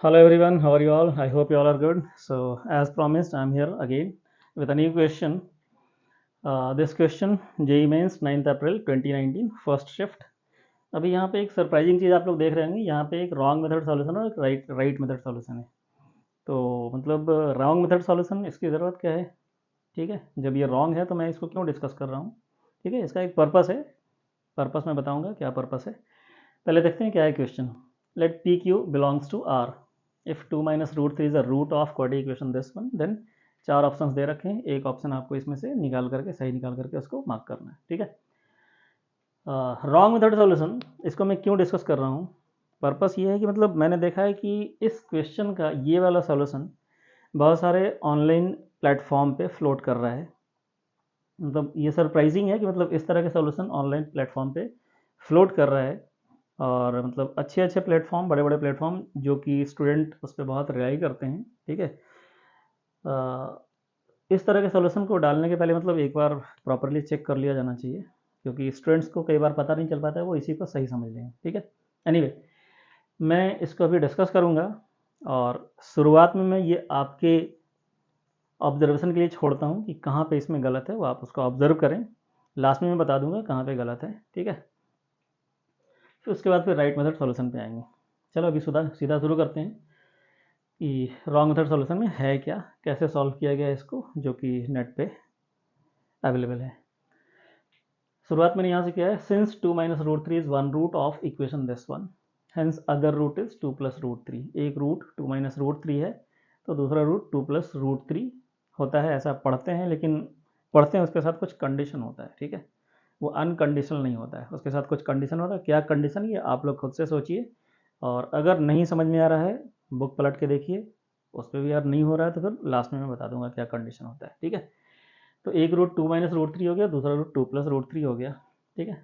Hello everyone, how are you all? I hope you all are good. So, as promised, I'm here again with a new question. This question JEE Mains 9th April 2019 first shift. अभी यहाँ पे एक surprising चीज़ आप लोग देख रहे होंगे, यहाँ पे एक रॉन्ग मेथड सॉल्यूशन और एक राइट मेथड सॉल्यूशन है। तो मतलब रॉन्ग मेथड सॉल्यूशन इसकी ज़रूरत क्या है? ठीक है, जब ये रॉन्ग है तो मैं इसको क्यों डिस्कस कर रहा हूँ? ठीक है, इसका एक पर्पस है। पर्पस मैं बताऊँगा क्या पर्पस है। पहले देखते हैं क्या है question. Let P Q belongs to R if 2 minus root three is a root of quadratic equation this one, then चार ऑप्शंस दे रखे हैं, एक ऑप्शन आपको इसमें से निकाल करके सही निकाल करके उसको मार्क करना है। ठीक है, रॉन्ग मेथड सॉल्यूशन इसको मैं क्यों डिस्कस कर रहा हूँ। पर्पस ये है कि मतलब मैंने देखा है कि इस क्वेश्चन का ये वाला सॉल्यूशन बहुत सारे ऑनलाइन प्लेटफॉर्म पे फ्लोट कर रहा है। मतलब ये सरप्राइजिंग है कि मतलब इस तरह के सॉल्यूशन ऑनलाइन प्लेटफॉर्म पे फ्लोट कर रहा है। और मतलब अच्छे अच्छे प्लेटफॉर्म, बड़े बड़े प्लेटफॉर्म जो कि स्टूडेंट उस पर बहुत रिलाई करते हैं। ठीक है, इस तरह के सॉल्यूशन को डालने के पहले मतलब एक बार प्रॉपरली चेक कर लिया जाना चाहिए, क्योंकि स्टूडेंट्स को कई बार पता नहीं चल पाता है, वो इसी को सही समझ लेंगे। ठीक है, एनीवे मैं इसको अभी डिस्कस करूँगा और शुरुआत में मैं ये आपके ऑब्जर्वेशन के लिए छोड़ता हूँ कि कहाँ पे इसमें गलत है, वो आप उसको ऑब्जर्व करें। लास्ट में मैं बता दूंगा कहाँ पे गलत है। ठीक है, फिर उसके बाद फिर राइट मेथड सॉल्यूशन पे आएंगे। चलो अभी सीधा सीधा शुरू करते हैं कि रॉन्ग मेथड सॉल्यूशन में है क्या, कैसे सॉल्व किया गया इसको, जो कि नेट पे अवेलेबल है। शुरुआत मैंने यहाँ से किया है, since 2 minus root three is one root of equation this one, hence other root is 2 plus root three. एक रूट 2 माइनस रूट थ्री है तो दूसरा रूट 2 प्लस रूट थ्री होता है, ऐसा पढ़ते हैं, लेकिन पढ़ते हैं उसके साथ कुछ कंडीशन होता है। ठीक है, वो अनकंडीशनल नहीं होता है, उसके साथ कुछ कंडीशन होता है। क्या कंडीशन, ये आप लोग खुद से सोचिए, और अगर नहीं समझ में आ रहा है बुक पलट के देखिए, उस पर भी यार नहीं हो रहा है तो फिर लास्ट में मैं बता दूंगा क्या कंडीशन होता है। ठीक है, तो एक रूट 2 माइनस रूट थ्री हो गया, दूसरा रूट 2 प्लस रूट थ्री हो गया। ठीक है,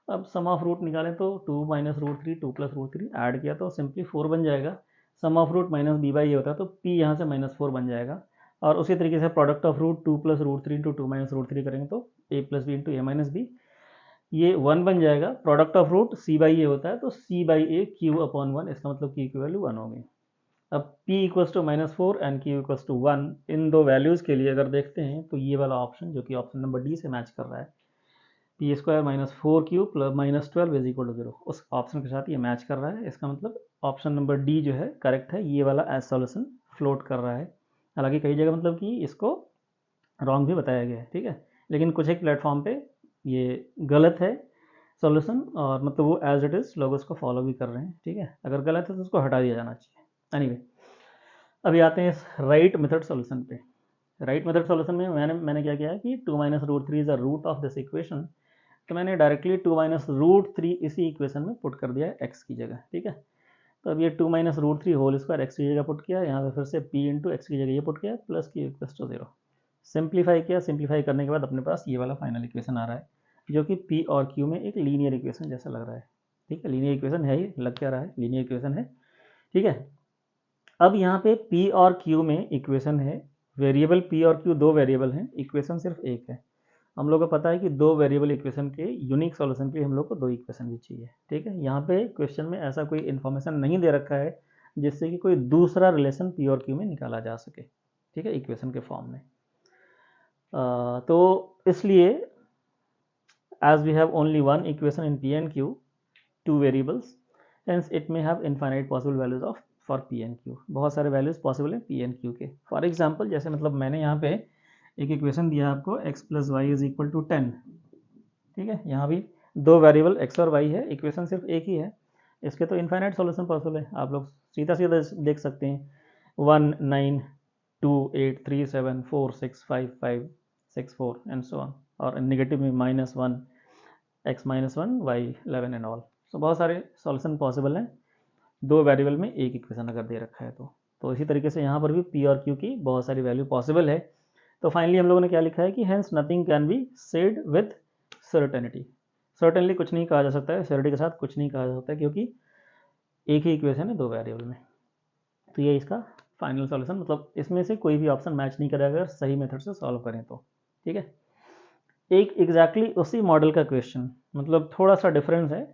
अब सम ऑफ रूट निकालें तो 2 minus root three 2 plus root three add किया तो सिंपली 4 बन जाएगा। Sum of root minus B by A होता है तो पी यहाँ से माइनस 4 बन जाएगा। और उसी तरीके से product of root 2 plus root three into 2 minus root three करेंगे तो A plus B into A minus B, ये 1 बन जाएगा। Product of root C by A होता है तो C by A Q upon one, इसका मतलब की वैल्यू 1 होगी। अब p equals to minus four and q equals to one, इन दो वैल्यूज़ के लिए अगर देखते हैं तो ये वाला ऑप्शन जो कि ऑप्शन नंबर डी से मैच कर रहा है, P square minus four Q plus minus twelve is equal to zero, उस ऑप्शन के साथ ये मैच कर रहा है। इसका मतलब ऑप्शन नंबर डी जो है करेक्ट है, ये वाला एज सॉल्यूशन फ्लोट कर रहा है। हालांकि कई जगह मतलब कि इसको रॉन्ग भी बताया गया है। ठीक है, लेकिन कुछ एक प्लेटफॉर्म पे ये गलत है सॉल्यूशन, और मतलब वो एज इट इज़ लोग उसको फॉलो भी कर रहे हैं। ठीक है, अगर गलत है तो उसको हटा दिया जाना चाहिए। एनीवे अभी आते हैं इस राइट मेथड सॉल्यूशन पे। राइट मेथड सॉल्यूशन में मैंने क्या किया है कि 2 minus root three is a root of this equation, तो मैंने डायरेक्टली 2 माइनस रूट थ्री इसी इक्वेशन में पुट कर दिया है एक्स की जगह। ठीक है, तो अब ये 2 minus root three whole square X की जगह पुट किया, यहाँ पे फिर से पी इंटू एक्स की जगह ये पुट किया प्लस की इक्वल्स टू जीरो। सिंप्लीफाई किया, सिंप्लीफाई करने के बाद अपने पास ये वाला फाइनल इक्वेशन आ रहा है, जो कि पी और क्यू में एक लीनियर इक्वेशन जैसा लग रहा है। ठीक है, लीनियर इक्वेशन है, ही लग क्या रहा है, लीनियर इक्वेशन है। ठीक है, अब यहाँ पे P और Q में इक्वेशन है, वेरिएबल P और Q दो वेरिएबल हैं, इक्वेशन सिर्फ एक है। हम लोग को पता है कि दो वेरिएबल इक्वेशन के यूनिक सॉल्यूशन के लिए हम लोग को दो इक्वेशन भी चाहिए। ठीक है, यहाँ पे क्वेश्चन में ऐसा कोई इन्फॉर्मेशन नहीं दे रखा है जिससे कि कोई दूसरा रिलेशन P और Q में निकाला जा सके। ठीक है, इक्वेशन के फॉर्म में। तो इसलिए as we have only one equation in P and Q, two variables, hence it may have infinite possible values of for P and Q, बहुत सारे वैल्यूज पॉसिबल है P and Q के। For example जैसे मतलब मैंने यहाँ पे एक इक्वेशन दिया आपको x plus Y is equal to 10। ठीक है, यहाँ भी दो वेरिएबल x और y है, इक्वेशन सिर्फ एक ही है, इसके तो इन्फाइनाइट सॉल्यूशन पॉसिबल है। आप लोग सीधा सीधा देख सकते हैं, 1 9 2 8 3 7 4 6 5 5 6 4 एंड सो ऑन, और नेगेटिव में minus one X minus one Y 11 and all. So बहुत सारे सॉल्यूशन पॉसिबल हैं दो वेरिएबल में एक इक्वेशन अगर दे रखा है तो इसी तरीके से यहाँ पर भी पी और क्यू की बहुत सारी वैल्यू पॉसिबल है। तो फाइनली हम लोगों ने क्या लिखा है कि hence nothing can be said with certainty. Certainly कुछ नहीं कहा जा सकता है, श्योरिटी के साथ कुछ नहीं कहा जा सकता है, क्योंकि एक ही इक्वेशन है दो वेरिएबल में। तो ये इसका फाइनल सॉल्यूशन, मतलब इसमें से कोई भी ऑप्शन मैच नहीं करेगा अगर सही मेथड से सॉल्व करें तो। ठीक है, एक एग्जैक्टली उसी मॉडल का क्वेश्चन, मतलब थोड़ा सा डिफरेंस है,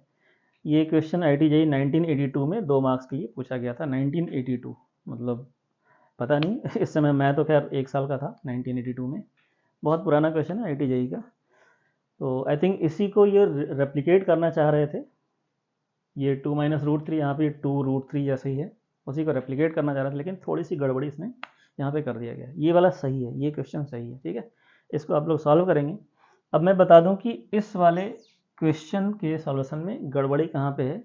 ये क्वेश्चन IIT JEE 1982 में 2 मार्क्स के लिए पूछा गया था। 1982 मतलब पता नहीं इस समय मैं तो खैर 1 साल का था 1982 में। बहुत पुराना क्वेश्चन है IIT JEE का। तो आई थिंक इसी को ये रेप्लिकेट करना चाह रहे थे। ये 2 माइनस रूट थ्री, यहाँ पे 2 रूट थ्री जैसे ही है, उसी को रेप्लिकेट करना चाह रहे थे, लेकिन थोड़ी सी गड़बड़ी इसमें यहाँ पे कर दिया गया। ये वाला सही है, ये क्वेश्चन सही है, ठीक है। इसको आप लोग सॉल्व करेंगे। अब मैं बता दूं कि इस वाले क्वेश्चन के सॉल्यूशन में गड़बड़ी कहाँ पे है।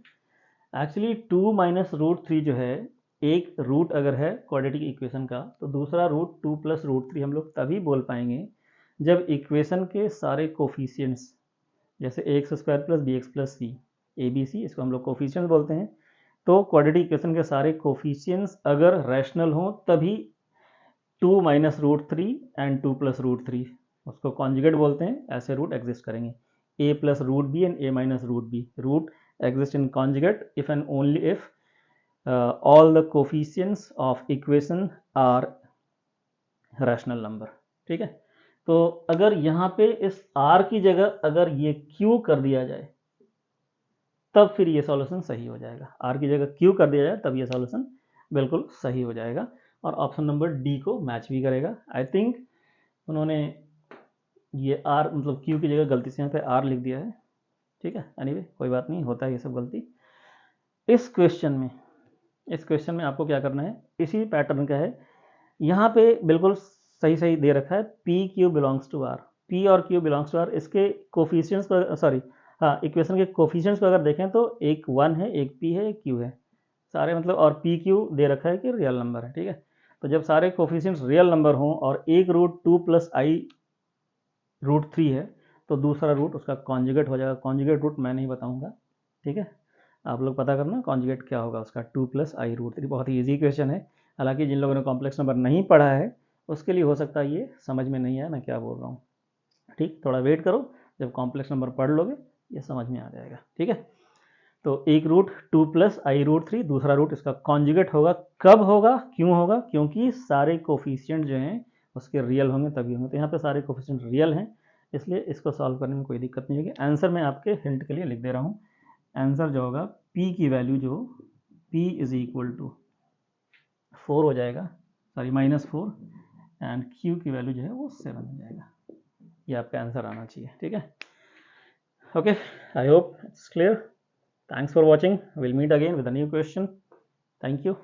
एक्चुअली 2 माइनस रूट थ्री जो है, एक रूट अगर है क्वाड्रेटिक इक्वेशन का, तो दूसरा रूट 2 प्लस रूट थ्री हम लोग तभी बोल पाएंगे जब इक्वेशन के सारे कोफिशियंट्स, जैसे X square plus B X plus C, A B C, इसको हम लोग कोफिशियंट्स बोलते हैं। तो क्वाड्रेटिक इक्वेशन के सारे कोफिशियंट्स अगर रैशनल हों तभी 2 minus root three and 2 plus root three, उसको कॉन्जुगेट बोलते हैं, ऐसे रूट एग्जिस्ट करेंगे। a plus root B and a minus root B, root exist in conjugate if and only if all the coefficients of equation are rational number, ठीक है। तो अगर यहाँ पे इस r की जगह अगर ये q कर दिया जाए तब फिर ये सॉल्यूशन सही हो जाएगा। r की जगह q कर दिया जाए तब ये सॉल्यूशन बिल्कुल सही हो जाएगा, और ऑप्शन नंबर डी को मैच भी करेगा। आई थिंक उन्होंने ये r मतलब q की जगह गलती से यहाँ पे r लिख दिया है, ठीक है। एनीवे कोई बात नहीं, होता है ये सब गलती। इस क्वेश्चन में आपको क्या करना है, इसी पैटर्न का है। यहाँ पे बिल्कुल सही सही दे रखा है P Q belongs to R, P और क्यू बिलोंग्स टू आर। इसके कोफिशियंट्स को, सॉरी हाँ, इक्वेशन के कोफिशियंट्स को अगर देखें तो एक 1 है, एक पी है, एक क्यू है, सारे मतलब, और पी क्यू दे रखा है कि रियल नंबर है, ठीक है। तो जब सारे कोफिशियंट्स रियल नंबर हों और एक रूट 2 प्लस आई रूट थ्री है, तो दूसरा रूट उसका कॉन्जुगेट हो जाएगा। कॉन्जुगेट रूट मैं नहीं बताऊंगा, ठीक है, आप लोग पता करना कॉन्जुगेट क्या होगा उसका, 2 प्लस आई रूट थ्री। बहुत ही ईजी क्वेश्चन है, हालांकि जिन लोगों ने कॉम्प्लेक्स नंबर नहीं पढ़ा है उसके लिए हो सकता है ये समझ में नहीं आया मैं क्या बोल रहा हूँ, ठीक। थोड़ा वेट करो, जब कॉम्प्लेक्स नंबर पढ़ लोगे ये समझ में आ जाएगा, ठीक है। तो एक रूट 2 प्लस आई रूट थ्री, दूसरा रूट इसका कॉन्जुगेट होगा। कब होगा, क्यों होगा, क्योंकि सारे कोफिशियंट जो हैं उसके रियल होंगे तभी होंगे। तो यहाँ पे सारे कोफिशियंट रियल हैं, इसलिए इसको सॉल्व करने में कोई दिक्कत नहीं होगी। आंसर मैं आपके हिंट के लिए लिख दे रहा हूँ। आंसर जो होगा, p की वैल्यू जो p इज इक्वल टू 4 हो जाएगा, सॉरी -4, एंड q की वैल्यू जो है वो 7 हो जाएगा। ये आपका आंसर आना चाहिए, ठीक है। Okay, I hope it's clear. Thanks for watching, will meet again with a new question. Thank you.